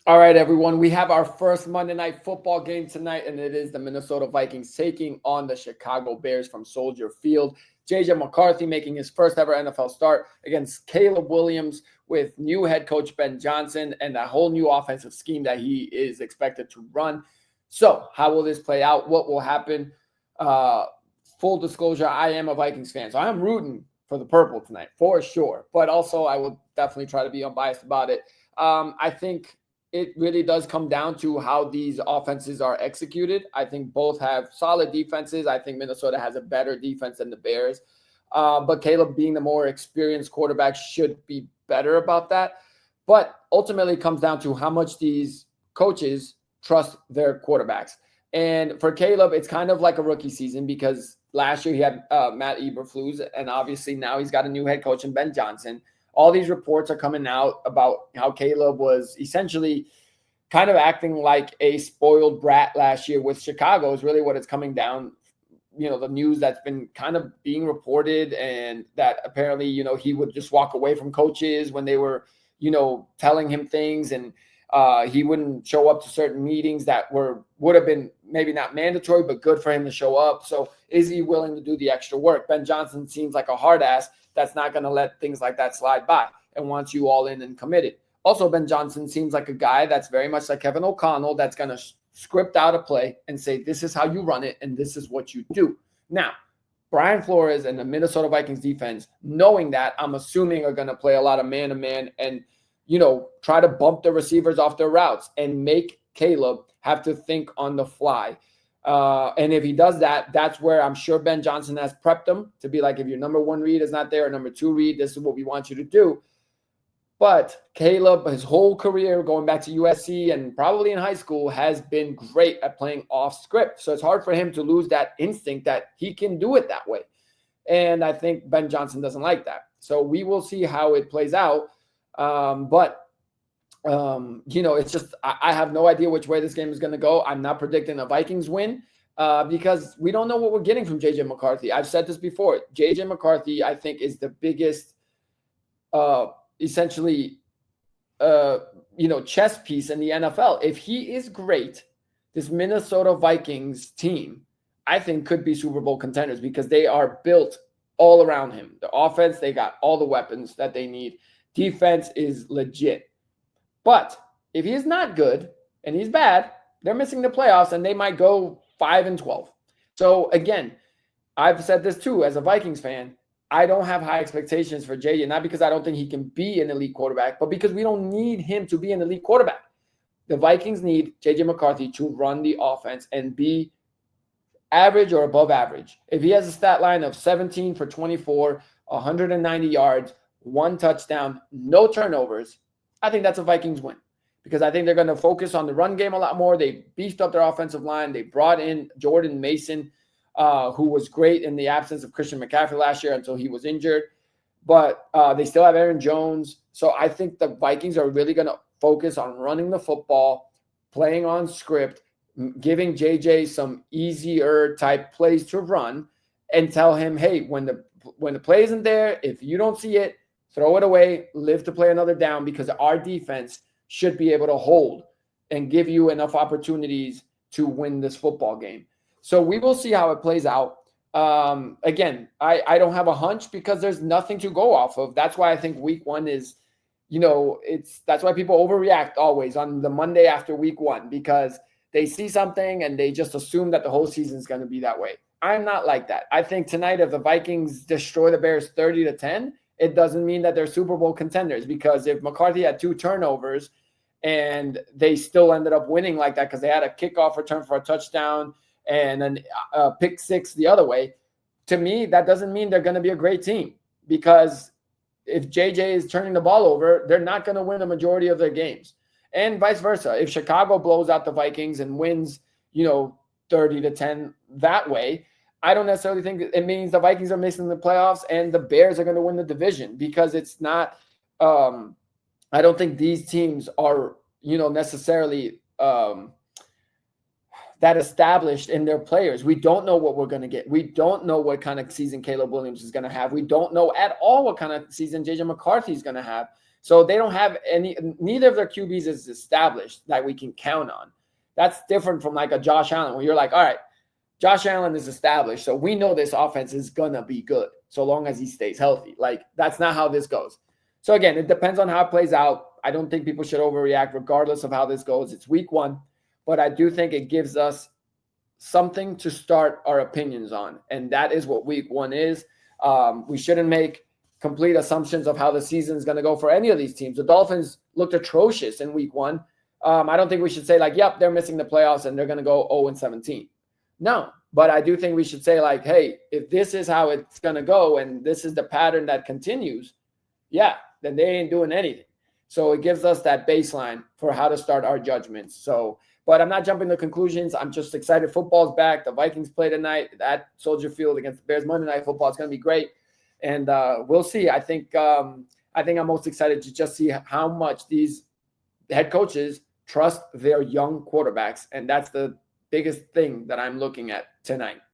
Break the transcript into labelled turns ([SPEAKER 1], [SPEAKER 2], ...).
[SPEAKER 1] All right, everyone. We have our first Monday Night Football game tonight, and it is the Minnesota Vikings taking on the Chicago Bears from Soldier Field. J.J. McCarthy making his first ever NFL start against Caleb Williams with new head coach Ben Johnson and a whole new offensive scheme that he is expected to run. So, how will this play out? What will happen? Uh, Full disclosure, I am a Vikings fan, so I'm rooting for the purple tonight for sure. But also, I will definitely try to be unbiased about it. I think it really does come down to how these offenses are executed. I think both have solid defenses. I think Minnesota has a better defense than the Bears. But Caleb, being the more experienced quarterback, should be better about that. But ultimately, it comes down to how much these coaches trust their quarterbacks. And for Caleb, it's kind of like a rookie season because last year he had Matt Eberflus, and obviously now he's got a new head coach in Ben Johnson. All these reports are coming out about how Caleb was essentially kind of acting like a spoiled brat last year with Chicago is really what it's coming down. The news that's been kind of being reported, and that apparently, he would just walk away from coaches when they were, telling him things, and he wouldn't show up to certain meetings that would have been maybe not mandatory, but good for him to show up. So is he willing to do the extra work? Ben Johnson seems like a hard ass that's not going to let things like that slide by and wants you all in and committed. Also, Ben Johnson seems like a guy that's very much like Kevin O'Connell that's going to script out a play and say, this is how you run it and this is what you do. Now, Brian Flores and the Minnesota Vikings defense, knowing that, I'm assuming are going to play a lot of man-to-man and, try to bump the receivers off their routes and make Caleb have to think on the fly. And if he does that, that's where I'm sure Ben Johnson has prepped him to be like, if your number one read is not there or number two read, this is what we want you to do. But Caleb, his whole career going back to USC and probably in high school, has been great at playing off script. So it's hard for him to lose that instinct that he can do it that way. And I think Ben Johnson doesn't like that. So we will see how it plays out. It's just I have no idea which way this game is going to go. I'm not predicting a Vikings win because we don't know what we're getting from J.J. McCarthy. I've said this before. J.J. McCarthy, I think, is the biggest essentially, chess piece in the NFL. If he is great, this Minnesota Vikings team, I think, could be Super Bowl contenders because they are built all around him. The offense, they got all the weapons that they need. Defense is legit. But if he's not good and he's bad, they're missing the playoffs and they might go 5-12. So again, I've said this too as a Vikings fan. I don't have high expectations for JJ, not because I don't think he can be an elite quarterback, but because we don't need him to be an elite quarterback. The Vikings need JJ McCarthy to run the offense and be average or above average. If he has a stat line of 17 for 24, 190 yards, 1 touchdown, no turnovers, I think that's a Vikings win because I think they're going to focus on the run game a lot more. They beefed up their offensive line. They brought in Jordan Mason, who was great in the absence of Christian McCaffrey last year until he was injured. But they still have Aaron Jones. So I think the Vikings are really going to focus on running the football, playing on script, giving JJ some easier type plays to run, and tell him, hey, when the play isn't there, if you don't see it, throw it away, live to play another down because our defense should be able to hold and give you enough opportunities to win this football game. So we will see how it plays out. Again, I don't have a hunch because there's nothing to go off of. That's why I think week one is, that's why people overreact always on the Monday after week one because they see something and they just assume that the whole season is going to be that way. I'm not like that. I think tonight if the Vikings destroy the Bears 30-10, it doesn't mean that they're Super Bowl contenders because if McCarthy had 2 turnovers and they still ended up winning like that because they had a kickoff return for a touchdown and then a pick 6 the other way, to me, that doesn't mean they're going to be a great team because if JJ is turning the ball over, they're not going to win the majority of their games. And vice versa. If Chicago blows out the Vikings and wins, 30-10 that way, I don't necessarily think it means the Vikings are missing the playoffs and the Bears are going to win the division because it's not I don't think these teams are, necessarily that established in their players. We don't know what we're going to get. We don't know what kind of season Caleb Williams is going to have. We don't know at all what kind of season JJ McCarthy is going to have. So they don't have neither of their QBs is established that we can count on. That's different from like a Josh Allen, where you're like, all right, Josh Allen is established, so we know this offense is gonna be good so long as he stays healthy. Like, that's not how this goes. So again, it depends on how it plays out. I don't think people should overreact regardless of how this goes. It's week 1, but I do think it gives us something to start our opinions on, and that is what week 1 is. We shouldn't make complete assumptions of how the season is going to go for any of these teams. The Dolphins looked atrocious in week 1. I don't think we should say like, yep, they're missing the playoffs and they're going to go 0-17. No, but I do think we should say like, hey, if this is how it's going to go and this is the pattern that continues, yeah, then they ain't doing anything. So it gives us that baseline for how to start our judgments. So, but I'm not jumping to conclusions. I'm just excited. Football's back. The Vikings play tonight at Soldier Field against the Bears. Monday Night Football is going to be great, and we'll see. I think I'm most excited to just see how much these head coaches trust their young quarterbacks, and that's the biggest thing that I'm looking at tonight.